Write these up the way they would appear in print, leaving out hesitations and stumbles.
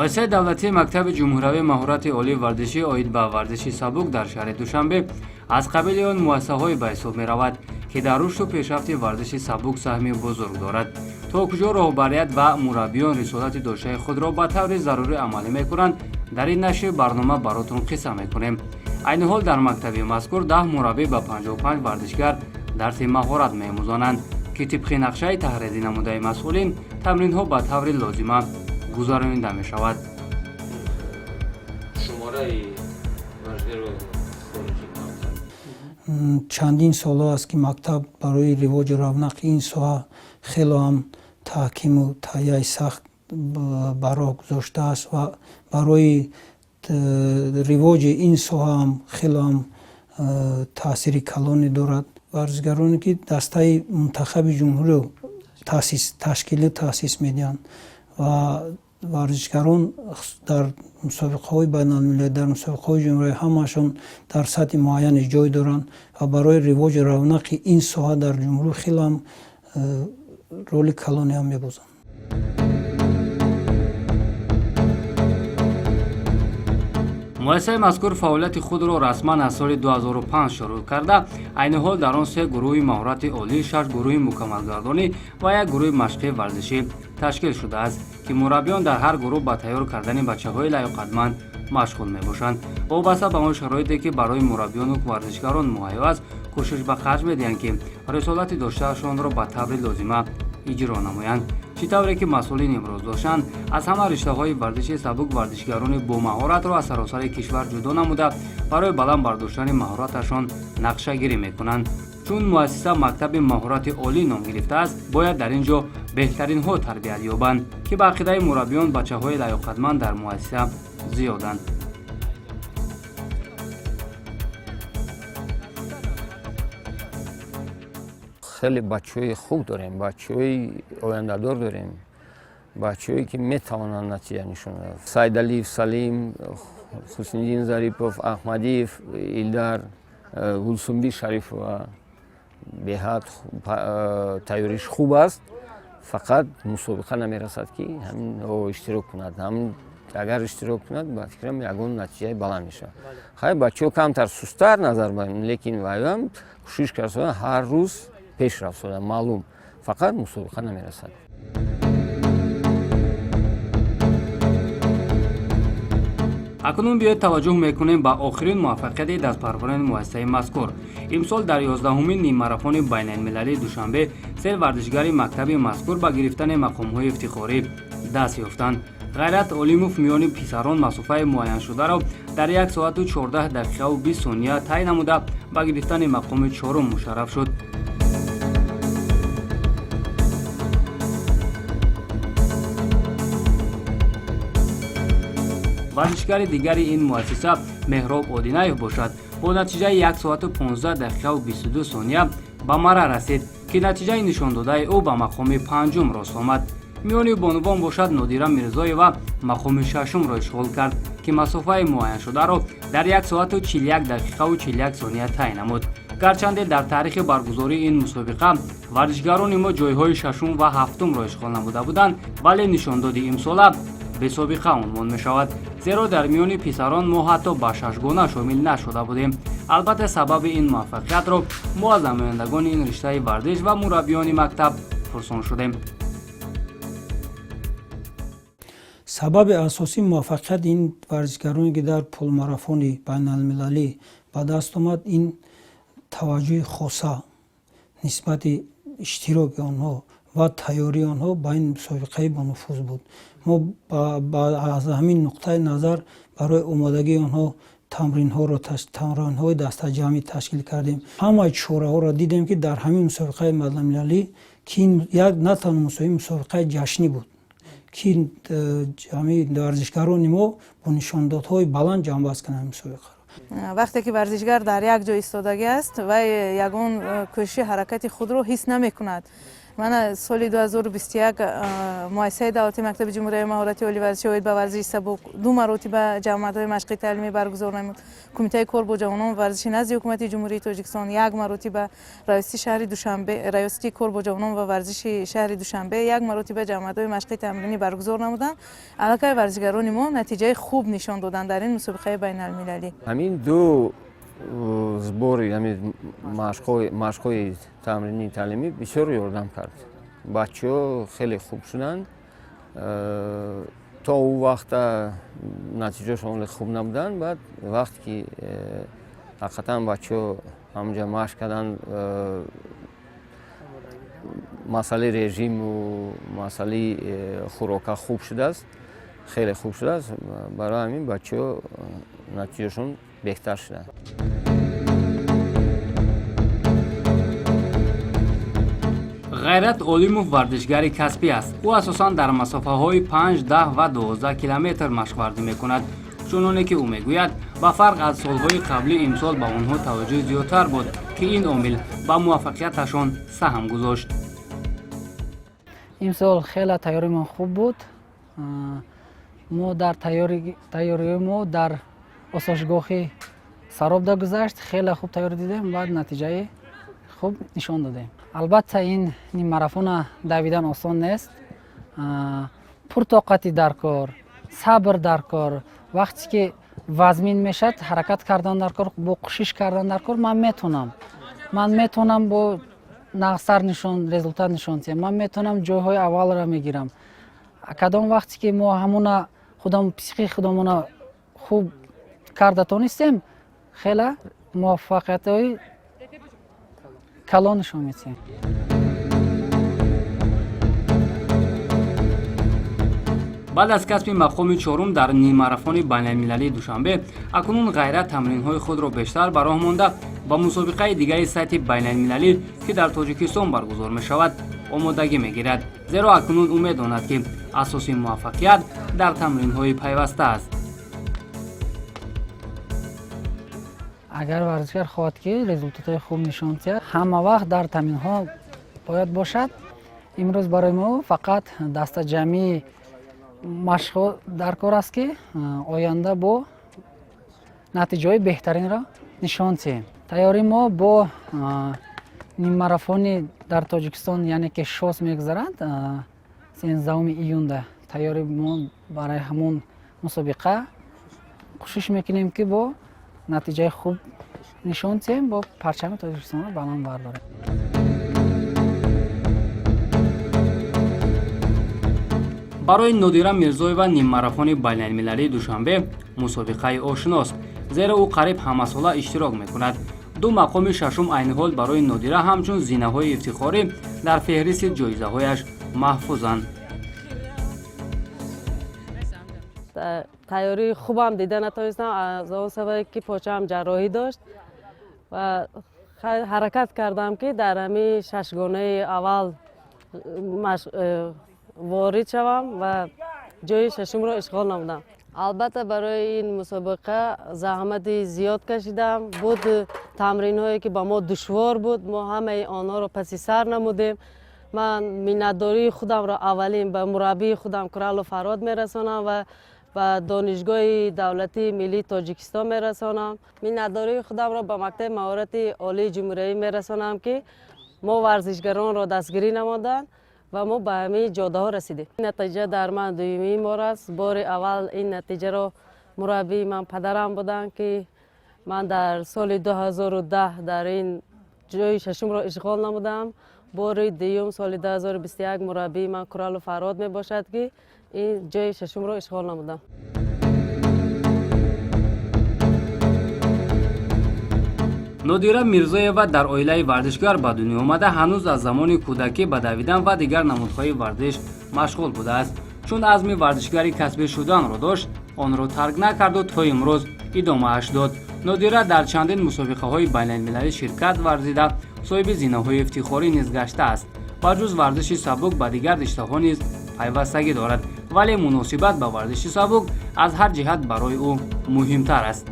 مؤسسه دولتی مکتب جمهوری مهارت عالی ورزشی اوید با ورزشی سبک در شهر دوشنبه از قبیل آن مؤسسه‌های به حساب می‌رود که در رشد و پیشرفت ورزش سبک سهمی بزرگ دارد. تا کجا راهبریت و مربیان رسالت داشته خود را به طور ضروری عملی می‌کنند در این نشر برنامه براتون قصه می‌کنیم. عین حال در مکتب مذکور 10 مربی با 55 ورزشگر درس مهارت می‌آموزانند که طبق نقشه تحریری نموده مسئولین تمرین‌ها به طور لازمه گزارانیده می‌شود. چندین سال است که مکتب برای رواج رونق این ساحه خیلی هم تحکیم و تهیه سخت برای گذاشته است و برای رواج این ساحه هم خیلی هم تاثیر کلانی دارد. ورزشگرانی که دسته منتخب جمهوری تاسیس میدهند و ورزشگران در مسابقه‌های بین‌المللی در مسابقه‌های جمهوری همشون در سطح معین جای دارند و برای رواج رونق این ساحه در جمهوری خیلی هم رول کلانی هم می‌بازند. مؤسسه مذکور فعالیت خود را رسما از سال 2005 شروع کرده. عین حال در آن 3 گروه مهارت عالی، 6 گروه مکمل‌گردانی و 1 گروه مشقی ورزشی تشکیل شده است که مربیان در هر گروه با تیار کردن بچه‌های لیاقتمند مشغول می‌باشند. وابسته به آن شرایطی که برای مربیان و ورزشکاران مهیا است، کوشش به خرج می‌دهند که رسالت داشته‌شان را به طور لازمه اجرا نمایند. چطوری که مسئولین امروز داشتند از همه رشته‌های ورزشی سبک ورزشگران با مهارت را از سراسر کشور جدا نموده برای بلند برداشتن مهارتشان نقشه گیری می‌کنند. چون مؤسسه مکتب مهارت عالی نام گرفته است، باید در اینجا بهترین ها تربیت یابند که به عقیده مربیان بچه‌های لیاقتمند در مؤسسه زیادند. خیلی بچه‌های خوب داریم، بچه‌های آینده‌دار داریم، بچه‌هایی که می‌توانند نتیجه نشون بدهند. سعید علی سلیم، حسین‌الدین ظریفов، احمدیف، ایلدر، گلسنبی شریف و بهت تیاریش خوب است، فقط مسابقه نمی‌رسد که همین اشتراک کند. هم اگر اشتراک کند با فکرم یگان نتیجه بلند میشه. خیلی بچه‌ها کمتر سست‌تر نظر می‌آیند، لیکن وایم کوشش کردن هر روز پیشرفت شده معلوم، فقط مسابقه نمی‌رسد. اکنون بیاید توجه میکنیم به آخرین موفقیت دستپروری مؤسسه مذکور. امسال در 11مین نیم ماراتون بین المللی دوشنبه 3 ورزشگر مکتب مذکور با گرفتن مقام‌های افتخاری دست یافتند. غیرت علیموف میان پسران مسافه معین شده را در 1 ساعت و 14 دقیقه و 20 ثانیه طی نموده با گرفتن مقام 4 مشرف شد. ورزشگر دیگر این مؤسسه مهراب آدینایف باشد. با نتیجه 1 ساعت و 15 دقیقه و 22 ثانیه به مرا رسید که نتیجه نشان داده او به مقام 5 راست آمد. میانی بانوان باشد نادیره میرزایی و مقام 6 را اشغال کرد که مسافه معین شده را در 1 ساعت و 41 دقیقه و 41 ثانیه طی نمود. گرچند در تاریخ برگزاری این مسابقه ورزشگران ما جایهای 6 و 7 را اشغال نموده بودند، ولی نشانداد امسال به سابقه عنوان می شود، زیرا در میان پسران ما حتی به 6 گانه شامل نشده بودیم. البته سبب این موفقیت را ما از نمایندگان این رشته ورزش و مربیان مکتب پرسان شدیم. سبب اساسی موفقیت این ورزشگرانی که در پل ماراتون بین المللی به دست آمد این توجه خاصه نسبت اشتراک آنها و تیاری آنها به این مسابقه با نفوذ بود. ما از همین نقطه نظر برای آمادگی آنها تمرین‌های دسته جمعی تشکیل کردیم. همه چاره‌ها را دیدیم که در همین مسابقه بین‌المللی که این یک نه تنها مسابقه جشنی بود که جمعی ورزشگران ما با نشاندادهای بلند جنبست کنند مسابقه. وقتی که ورزشگر در یک جای ایستادگی است و یگان کوشش حرکت خود را حس نمی کند، من سال 2021 مؤسسه دولتی مکتب جمهوری مهارت عالی ورزشی اوید به ورزش سبک 2 مرتبه جمعیت‌های مشقی تعلیمی برگزار نمود. کمیته کار با جوانان ورزشی نزد حکومت جمهوری تاجیکستان 1 مرتبه ریاست شهر دوشنبه ریاست کار با جوانان و ورزش شهر دوشنبه 1 مرتبه جمعیت‌های مشقی تمرینی برگزار نمودند. علاقه ورزشکاران ما نتیجه خوب نشان دادند در این مسابقه بین‌المللی. همین دو збори машқҳои тамрини таълимӣ бисёр ёрдам кард. Бачаҳо хеле хуб шуданд. То ӯ вақта натиҷаашон хуб набуданд. Баъд вақте ки ҳақиқатан бачаҳо ҳамҷа машқ карданд, масъалаи режиму масъалаи хӯрока хуб шудааст, хеле хуб шудааст. Барои ҳамин бачаҳо натиҷаашон беҳтар шуданд. ғайрат олимов вардишгари касбӣ аст. ӯ асосан дар масофаҳои 5, 10 ва 12 километр машқварзӣ мекунад. чуноне ки ӯ мегӯяд, ба фарқ аз солҳои қаблӣ имсол ба онҳо таваҷҷӯҳ зиёдтар буд, ки ин омил ба муваффақияташон саҳм гузошт. имсол хеле тайёримон хуб буд. мо дар тайёрии мо дар осошгоҳи саробда гузашт. Хеле хуб тайёрӣ дидем, баъд натиҷаи хуб нишон додем. албатта ин нимарафона давидан осон нест. пуртоқатӣ дар кор, сабр дар кор. вақте ки вазмин мешад, ҳаракат кардан дар кор, бо кӯшиш кардан дар кор, ман метонам бо нағзтар результат нишон диҳам. Ман метонам ҷойҳои аввалро мегирам. кадом вақте ки мо ҳамуна психи худамона хуб карда тонистем, хеле муваффақиятҳои калон нишон медиҳем. баъд аз касби мақоми чорум дар нимарафони байналмилалии душанбе, акнун ғайрат тамринҳои худро бештар ба роҳ монда ба мусобиқаи дигари сайти байналмилалӣ, ки дар тоҷикистон баргузор мешавад, омодагӣ мегирад. зеро акнун ӯ медонад, ки асоси муваффақият дар тамринҳои пайваста аст. агар варзишгар хоҳад ки результатҳои хуб нишон диҳад, ҳама вақт дар тамринҳо бояд бошад. имрӯз барои мо фақат дастаҷамъии машқҳо дар кор аст, ки оянда бо натиҷаҳои беҳтаринро нишон диҳем. тайёрии мо бо ниммарафони дар тоҷикистон, яъне ки шос мегузарад 13 июнда, тайёрии мо барои ҳамон мусобиқа кӯшиш мекунем, ки бо натиҷаи хуб нишон диҳем, бо парчами тоҷикистонро баланд бардорем. барои нодира мирзоева ниммарафони байналмилалии душанбе мусобиқаи ошиност, зеро ӯ қариб ҳамасола иштирок мекунад. 2 мақоми шашум айни ҳол барои нодира ҳамчун зинаҳои ифтихорӣ дар феҳристи ҷоизаҳояш маҳфузанд. тайёрии хубам дида натонистам, аз он сабабе ки почаам ҷарроҳӣ дошт ва ҳаракат кардам, ки дар ҳамин шашгонаи аввал ворид шавам ва ҷои шашумро ишғол намудам. албатта барои ин мусобиқа заҳмати зиёд кашидам. буд тамринҳое ки ба мо душвор буд, мо ҳамаи онҳоро паси сар намудем. ман миннатдории худамро аввалин ба мураббии худам Куралу Фарод мерасонам ва ба донишгоҳи давлатии миллии Тоҷикистон мерасонам. миннатдории худамро ба мактаби маҳорати олии ҷумҳуриявӣ мерасонам, ки мо варзишгаронро дастгирӣ намуданд ва мо ба ҳамин ҷодаҳо расидем. натиҷа дар ман дуюмин бор аст. бори аввал ин натиҷаро мураббии ман падарам буданд, ки ман дар соли 2010 дар ин ҷои шашумро ишғол намудам. бори дуюм соли 2021 мураббии ман Куралу Фарод мебошад, ки ин ҷои шашумро ишғол намудам. нодира мирзоева дар оилаи варзишгар ба дунё омада ҳанӯз аз замони кӯдакӣ ба давидан ва дигар намудҳои варзиш машғул будааст. чун азми варзишгари касбӣ шуданро дошт, онро тарк накарду то имрӯз идомааш дод. нодира дар чандин мусобиқаҳои байналмилалӣ ширкат варзида соҳиби зинаҳои ифтихорӣ низ гаштааст. ба ҷуз варзиши сабук ба дигар риштаҳо низ пайвастагӣ дорад, вале муносибат ба варзиши сабук аз ҳар ҷиҳат барои ӯ муҳимтар аст.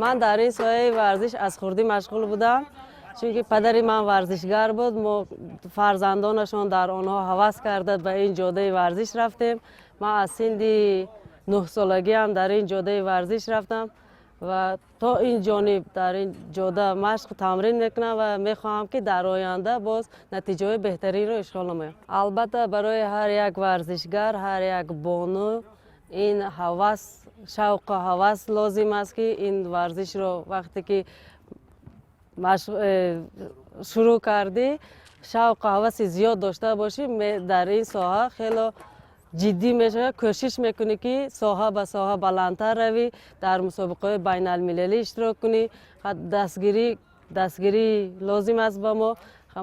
ман дар ин соҳаи варзиш аз хурдӣ машғул будам. чунки падари ман варзишгар буд, мо фарзандонашон дар онҳо ҳавас карда ба ин ҷодаи варзиш рафтем. ман аз синди 9 солагиам дар ин ҷодаи варзиш рафтам ва то ин ҷониб дар ин ҷода машқ тамрин мекунам ва мехоҳам ки дар оянда боз натиҷаҳои беҳтаринро ишғол намоям. албатта барои ҳар як варзишгар, ҳар як бону ин ҳавас, шавқу ҳавас лозим аст ки ин варзишро вақте ки шурӯъ кардӣ, шавқу ҳаваси зиёд дошта бошӣ, дар ин соҳа хело ҷиддӣ мешавад, кӯшиш мекунӣ ки соҳа ба соҳа баландтар равӣ, дар мусобиқаҳои байналмилалӣ иштирок кунӣ. дастгирӣ лозим аст ба мо.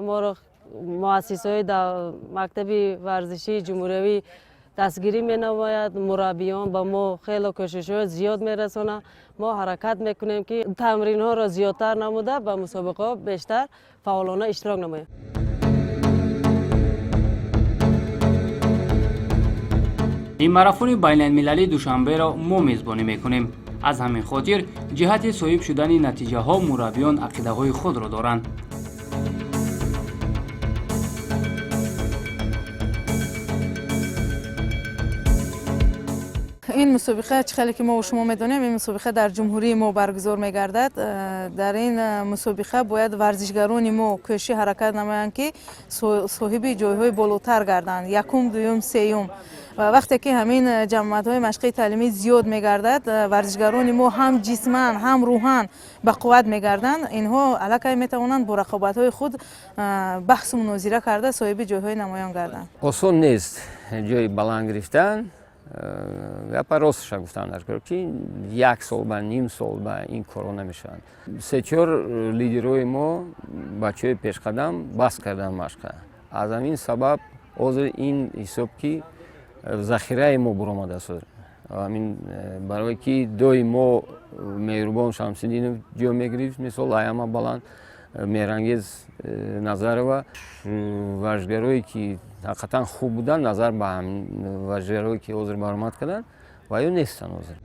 моро муассисаҳои мактаби варзишии ҷумҳуриявӣ дастгирӣ менамояд, мураббиён ба мо хело кӯшишҳои зиёд мерасонанд. мо ҳаракат мекунем ки тамринҳоро зиёдтар намуда ба мусобиқаҳо бештар фаъолона иштирок намоем. این марафони байналмилалӣ душанберо мо мезбонӣ мекунем. аз ҳамин хотир ҷиҳати соҳиб шудани натиҷаҳо мураббиён ақидаҳои худро доранд. این مسابقه چخیلی که ما و شما میدونیم این مسابقه در جمهوری ما برگزار میگردد. در این مسابقه باید ورزشگران ما کوشش حرکت نمایند که صاحب جایهای بالاتر گردند، یکم، دوم، سوم. و وقتی که همین جمعیت‌های مشقی تعلیمی زیاد میگردد، ورزشگران ما هم جسماً هم روحاً به قوت میگردند. اینها علاقه میتوانند با رقابت‌های خود بحث و مناظره کرده صاحب جایهای نمایان گردند. осон нест ҷои баланд гирифтан. гапа росташа гуфтан даркор ки 1 сол ба ним сол ба ин корҳо намешаванд. 3-4 лидерҳои мо бачаҳои пешқадам бас кардан машқа. аз ҳамин сабаб ҳозир ин ҳисоб ки захираи мо буромадааст. ҳамин барое ки дои мо меҳрубон Шамсиддинов ҷо мегирифт, мисол Айама Баланд, Меҳрангез Назарова, варзишгароие ки ҳақиқатан хуб буданд, назар ба варзишгароие ки ҳозир баромад карданд ва ё нестанд ҳозир.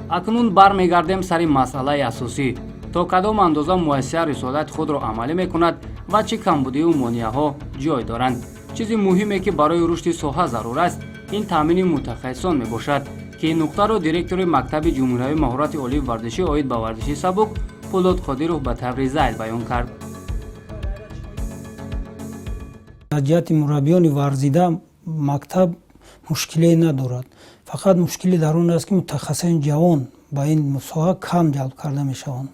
акнун бармегардем сари масъалаи асосӣ. то кадом андоза муассиса рисолати худро амалӣ мекунад ва чӣ камбудию монеаҳо ҷой доранд. чизи муҳиме ки барои рушди соҳа зарур аст, ин таъмини мутахассисон мебошад ки ин нуқтаро директори мактаби ҷумҳуриявии маҳорати олии варзишӣ оид ба варзиши сабук Пулот Қодиров ба таври зайд баён кард. аз ҷиҳати мураббиёни варзида мактаб мушкиле надорад. фақат мушкили дар он аст ки мутахассисони ҷавон ба ин соҳа кам ҷалб карда мешаванд.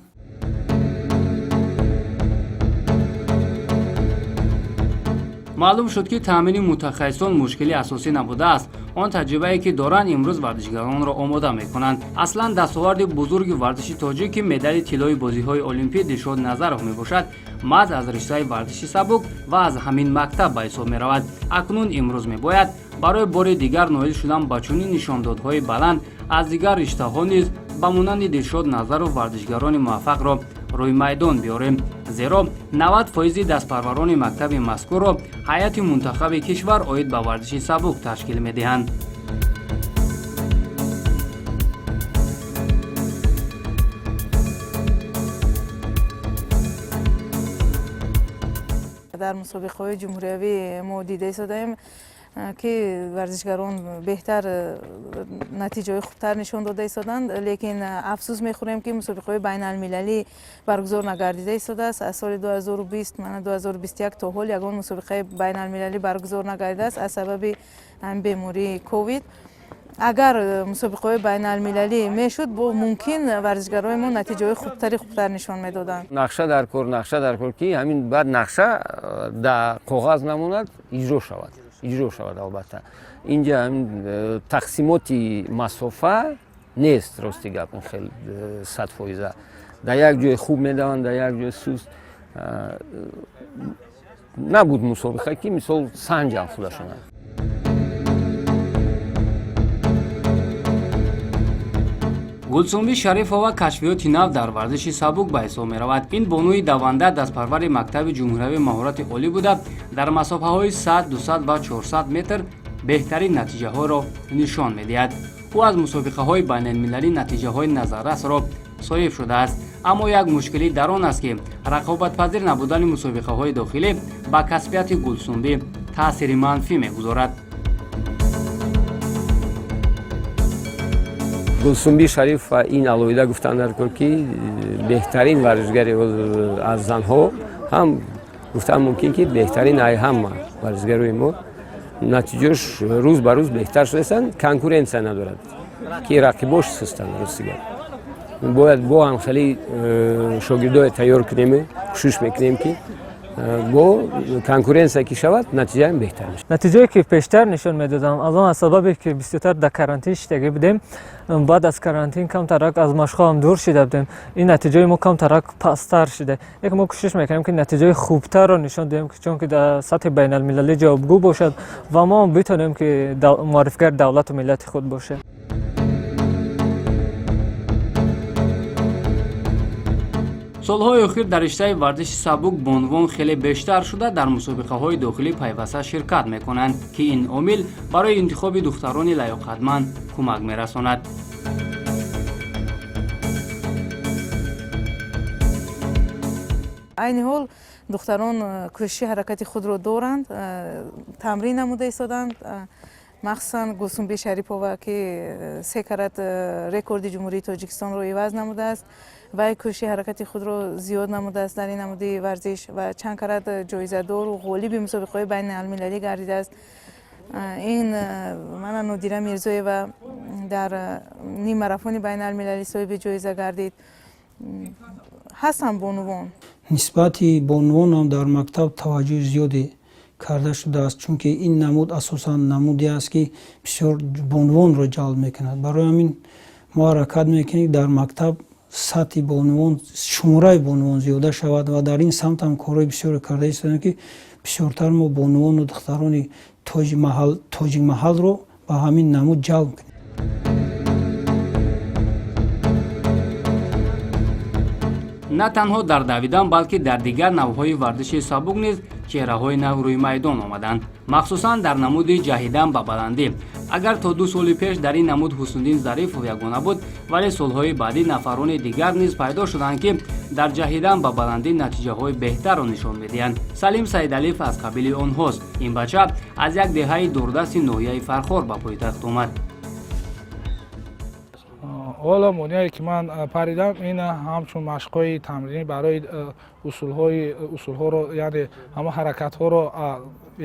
маълум шуд ки таъмини мутахассисон мушкили асосӣ набудааст. он таҷрибае ки доранд имрӯз варзишгаронро омода мекунанд. аслан дастоварди бузурги варзиши тоҷик ки медали тиллои бозиҳои олимпӣ Дилшод Назаров мебошад, маҳз аз риштаи варзиши сабук ва аз ҳамин мактаб ба ҳисоб меравад. акнун имрӯз мебояд барои бори дигар ноил шудан ба чунин нишондодҳои баланд аз дигар риштаҳо низ ба монанди Дилшод Назаров варзишгарони муваффақро рӯи майдон биёрем. зеро 90% дастпарварони мактаби мазкурро ҳайати мунтахаби кишвар оид ба варзиши сабук ташкил медиҳанд. در مسابقه‌های جمهوریوی ما دیده شدیم که ورزشگران بهتر نتیجه خوبتر نشان داده ایستادند، لیکن افسوس میخوریم که مسابقه بین المللی برگزار نگردیده ایستاده است. از سال 2020 من 2021 تا حال یگان مسابقه بین المللی برگزار نگردیده است از سبب بیماری کووید. اگر مسابقه بین المللی میشد ممکن ورزشگرای ما نتیجه خوبتر نشان میدادند. نقشه در کار که همین بعد نقشه در کاغذ نموند اجرا شود. البته اینجا همین تقسیماتی مسافه نیست. راستی گپ خیلی 100% در یک جای خوب میدوند، در یک جای سوست. نبود مسابقه که مثال سنجم خودشون. гулсумби шарифова кашфиёти нав дар варзиши сабук ба ҳисоб меравад. ин бонуи даванда дастпарвари мактаби ҷумҳуриявии маҳорати олӣ буда дар масофаҳои 100, 200 ва 400 метр беҳтарин натиҷаҳоро нишон медиҳад. او از مسابقه‌های بین‌المللی نتیجه‌های نظررس را صایب شده است. اما یک مشکلی در آن است که رقابت‌پذیر نبودن مسابقه‌های داخلی به کسبیت گلسنبی تأثیر منفی می‌گذارد. گلسنبی شریف این علایده گفتن در که بهترین ورزشگر از زنها هم گفتن ممکن که بهترین هم ورزشگرای ما نتیجهش روز به روز بهتر شدن، کنکورنسی ندارد که رقیباش سستن رسیدن. باید با هم خیلی شاگردای تیار کنیم، کوشش میکنیم که با کنکورنسی که شود نتیجه هم بهتر میشه. نتیجه که پیشتر نشون میدادم از آن سببی که بسیار در کرانتین شدگی بودیم، بعد از کرانتین کم ترک از مشقا هم دور شده بودیم، این نتیجه ما کم ترک پستر شده. یک ما کوشش میکنیم که نتیجه خوبتر رو نشون دهیم که چون که در سطح بین المللی جوابگو باشد و ما بتونیم که معرفگر دولت و ملت خود باشه. солҳои охир дар риштаи варзиши сабук бонвон хеле бештар шуда дар мусобиқаҳои дохилӣ пайваста ширкат мекунанд ки ин омил барои интихоби духтарони лаёқатманд кӯмак мерасонад. айни ҳол духтарон кӯшиши ҳаракати худро доранд, тамрин намуда истоданд. махсусан гулсунбӣ шарипова ки 3 карат рекорди ҷумҳурии тоҷикистонро иваз намудааст. вай кӯшиши ҳаракати худро зиёд намудааст дар ин намуди варзиш ва чанд карат ҷоизадору ғолиби мусобиқаҳои байналмилалӣ гардидааст. ин мана нодира мирзоева дар нимарафони байналмилалӣ соҳиби ҷоиза гардид. ҳасан бонувон нисбати бонувон ҳам дар мактаб таваҷҷӯҳи зиёде карда шудааст, чунки ин намуд асосан намуде аст ки бисёр бонувонро ҷалб мекунад. барои ҳамин мо ҳаракат мекунем ки дар мактаб сатҳи бонувон, шумораи бонувон зиёда шавад ва дар ин самт ҳам корҳои бисёре карда истодем ки бисёртар мо бонувону духтарони тоҷикмаҳалро ба ҳамин намуд ҷалб кунем. на танҳо дар давидан, балки дар дигар навъҳои варзиши сабук низ чеҳраҳои нав рӯи майдон омаданд, махсусан дар намуди ҷаҳидан ба баландӣ. агар то 2 соли пеш дар ин намуд ҳусниддин зарифов ягона буд, вале солҳои баъдӣ нафарони дигар низ пайдо шуданд ки дар ҷаҳидан ба баландӣ натиҷаҳои беҳтарро нишон медиҳанд. салим саидалиев аз қабили онҳост. ин бача аз як деҳаи дурдасти ноҳияи фархор ба пойтахт омад. ҳоло монеае ки ман паридам ин ҳамчун машқҳои тамринӣ барои усулҳоро, яъне ҳама ҳаракатҳоро,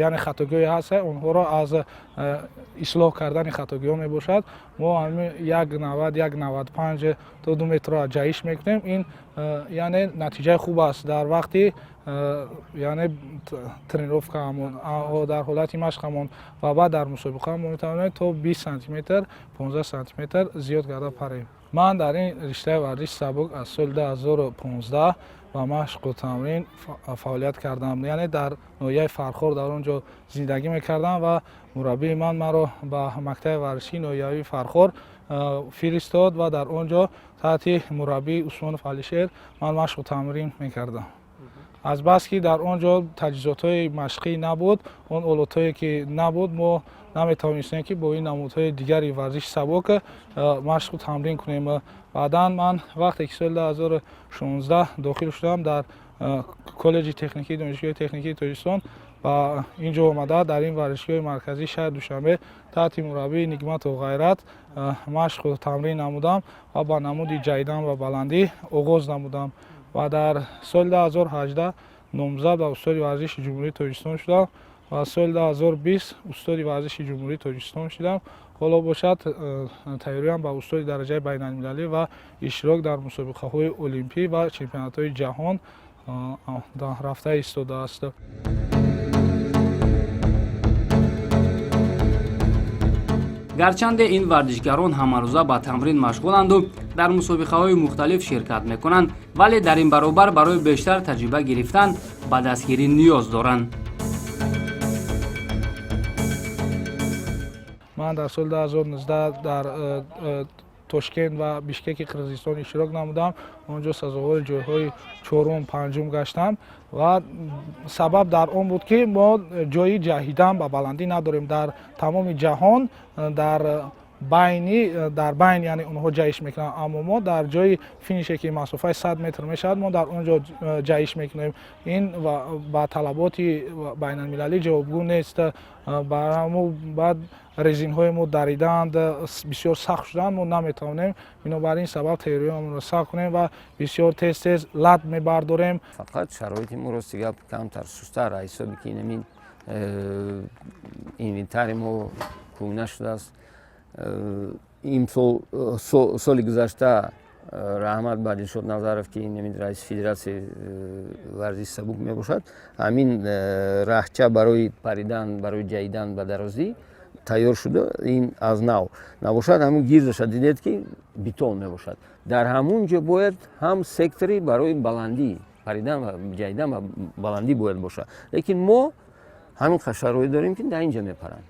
яъне хатогиҳое ҳаст, онҳоро аз ислоҳ кардани хатогиҳо мебошад. мо ҳамин 1.90-1.95 то 2 метрро ҷаҳиш мекунем. ин яъне натиҷаи хуб аст дар вақти яъне тренировкаамон, дар ҳолати машқамон ва баъд дар мусобиқа мо метавонем то 20 сантиметр 15 сантиметр зиёд карда парем. ман дар ин риштаи варзиши сабук аз соли 2015 ба машқу тамрин фаъолият кардам, яъне дар ноҳияи фархор дар он ҷо зиндагӣ мекардам ва мураббии ман маро ба мактаби варзишии ноҳияи фархор фиристод ва дар он ҷо таҳти мураббии Усмонов Алишер ман машқу тамрин мекардам. азбаски дар он ҷо таҷҳизотҳои машқӣ набуд, он олатҳое ки набуд, мо наметавонистем ки бо ин намудҳои дигари варзиши сабук машқу тамрин кунем. баъдан ман вақте ки соли 2016 дохил шудам дар коллеҷи техникии донишгоҳи техникии Тоҷикистон ба ин ҷо омада дар ин варзишгоҳи марказии шаҳри Душанбе таҳти мураббии Нигмату Ғайрат машқу тамрин намудам ва ба намуди ҷайдан ва баландӣ оғоз намудам ва дар соли 2018 номзад ба устоди варзиши ҷумҳурии Тоҷикистон шудам ва соли 2020 устоди варзиши ҷумҳурии Тоҷикистон шудам. ҳоло бошад тайёриям ба устоди дараҷаи байналмилалӣ ва иштирок дар мусобиқаҳои олимпӣ ва чемпионатҳои ҷаҳон рафта истодааст. гарчанде ин варзишгарон ҳамарӯза ба тамрин машғуланду дар мусобиқаҳои мухталиф ширкат мекунанд, вале дар ин баробар барои бештар таҷриба гирифтан ба дастгирӣ ниёз доранд. ман дар соли 2019 дар тошкент ва бишкеки қирғизистон иштирок намудам. он ҷо сазовори ҷойҳои 4-ум 5-ум гаштам ва сабаб дар он буд ки мо ҷои ҷаҳидан ба баландӣ надорем. дар тамоми ҷаҳон дар байни дар байн яъне онҳо ҷаиш мекунанд, аммо мо дар ҷои финише ки масофаи 100 метр мешавад мо дар он ҷо ҷаиш мекунем. ин ба талаботи байналмилалӣ ҷавобгӯ нест. барамо баъд резинҳои мо дариданд, бисёр сахт шуданд, мо наметавонем, бинобар ин сабаб тайёриамонро сахт кунем ва бисёр тез лад мебардорем. фақат шароити мо рости гап камтар сустар аз ҳисоби ки инамин инвентари мо пур нашудааст. имсол соли гузашта раҳмат ба Дилшод Назаров ки раиси федератсияи варзиши сабук мебошад, ҳамин раҳча барои паридан, барои ҷайидан ба дарозӣ тайёр шуда, ин аз нав набошад, ҳамин гирдаша дидед ки битон мебошад. дар ҳамун ҷо бояд ҳам сектори барои баландӣ, паридан ва ҷайидан ва баландӣ бояд бошад. Лекин мо ҳамин қадр шароит дорем ки дар ин ҷо мепаранд.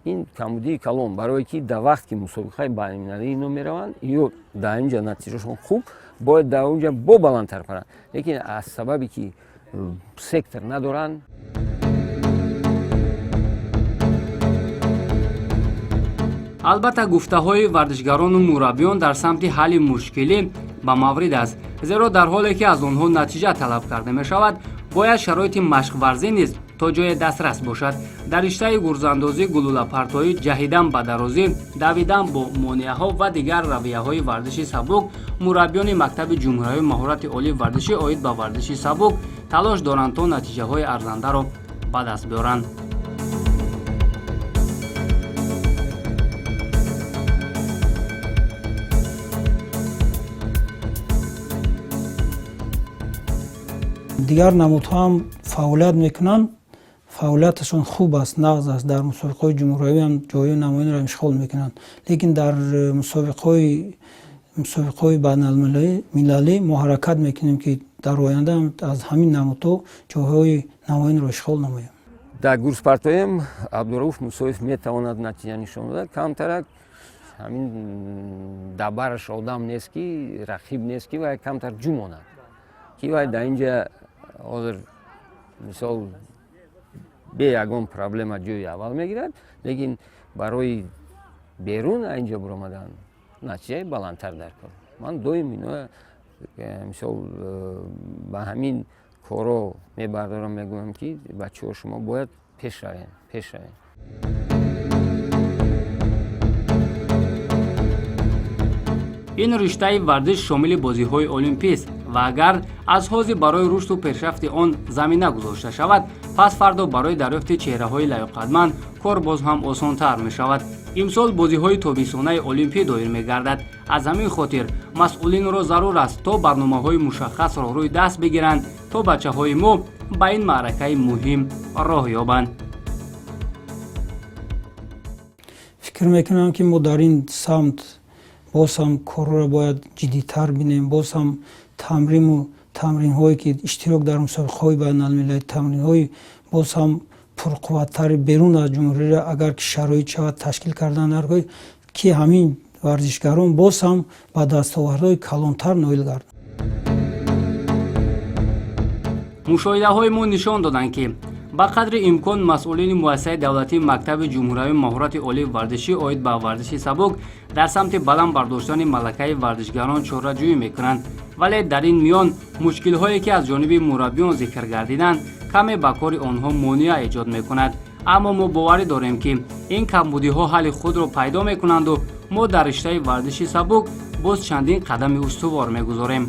ин камбудии калон, барое ки дар вақт ки мусобиқаи байналмилалӣ ино мераванд ё дар ин ҷо натиҷашон хуб, бояд дар он ҷо бо баландтар паранд. Лекин аз сабаби ки сектор надоранд. албатта гуфтаҳои варзишгарону мураббиён дар самти ҳалли мушкилӣ ба маврид аст, зеро дар ҳоле ки аз онҳо натиҷа талаб карда мешавад, бояд шароити машқварзӣ низ то ҷое дастрас бошад. дар риштаи гурзандозӣ, гулӯлапартоӣ, ҷаҳидан ба дарозӣ, давидан бо монеаҳо ва дигар равияҳои варзиши сабук, мураббиёни мактаби ҷумҳуриявии маҳорати олии варзишӣ оид ба варзиши сабук талош доранд то натиҷаҳои арзандаро ба даст биёранд. дигар намудҳо ҳам фаъолият мекунанд, фаъолияташон хуб аст, нағз аст. дар мусобиқаҳои ҷумҳуриявӣ ҳам ҷойҳои намоёнро ишғол мекунанд. Лекин дар мусобиқаҳои байналмилалӣ мо ҳаракат мекунем ки дар оянда аз ҳамин намудҳо ҷойҳои намоёнро ишғол намоем. дар гурспартоиам Абдурауф Мусоев метавонад натиҷа нишон додад. камтарак ҳамин дабараш одам нест ки рақиб нест ки вай камтар ҷӯ монад, ки вай дар ин ҷо ҳозир мисол бе ягон проблема ҷои аввал мегирад, лекин барои берун аз ин ҷо биромадан натиҷаи баландтар даркор. ман доим ино мисол ба ҳамин коро мебардорам, мегӯям ки бачаҳо шумо бояд пеш равед. ин риштаи варзиш шомили бозиҳои олимпист ва агар аз ҳози барои рушду пешрафти он замина гузошта шавад, пас фардо барои дарёфти чеҳраҳои лайоқатманд кор боз ҳам осонтар мешавад. имсол бозиҳои тобистонаи олимпӣ доир мегардад. аз ҳамин хотир масъулинро зарур аст то барномаҳои мушаххасро рӯй даст бигиранд, то бачаҳои мо ба ин маъракаи муҳим роҳ ёбанд. фикр мекунам ки мо дар ин самт боз ҳам корро бояд ҷиддитар бинем, боз ҳам тамринҳое ки иштирок дар мусобиқаҳои байналмилалӣ, тамринҳои боз ҳам пурқувваттари берун аз ҷумҳурия агар ки шароит шавад ташкил кардан даргоҳ ки ҳамин варзишгарон боз ҳам ба дастовардҳои калонтар ноил гарданд. мушоҳидаҳои мо нишон доданд ки ба қадри имкон масъулини муассисаи давлатии мактаби ҷумҳуриявии маҳорати олии варзишӣ оид ба варзиши сабук дар самти баланд бардоштани малакаи варзишгарон чораҷӯӣ мекунанд, вале дар ин миён мушкилҳое ки аз ҷониби мураббиён зикр гардиданд каме ба кори онҳо монеа эҷод мекунад. аммо мо боварӣ дорем ки ин камбудиҳо ҳалли худро пайдо мекунанду мо дар риштаи варзиши сабук боз чандин қадами устувор мегузорем.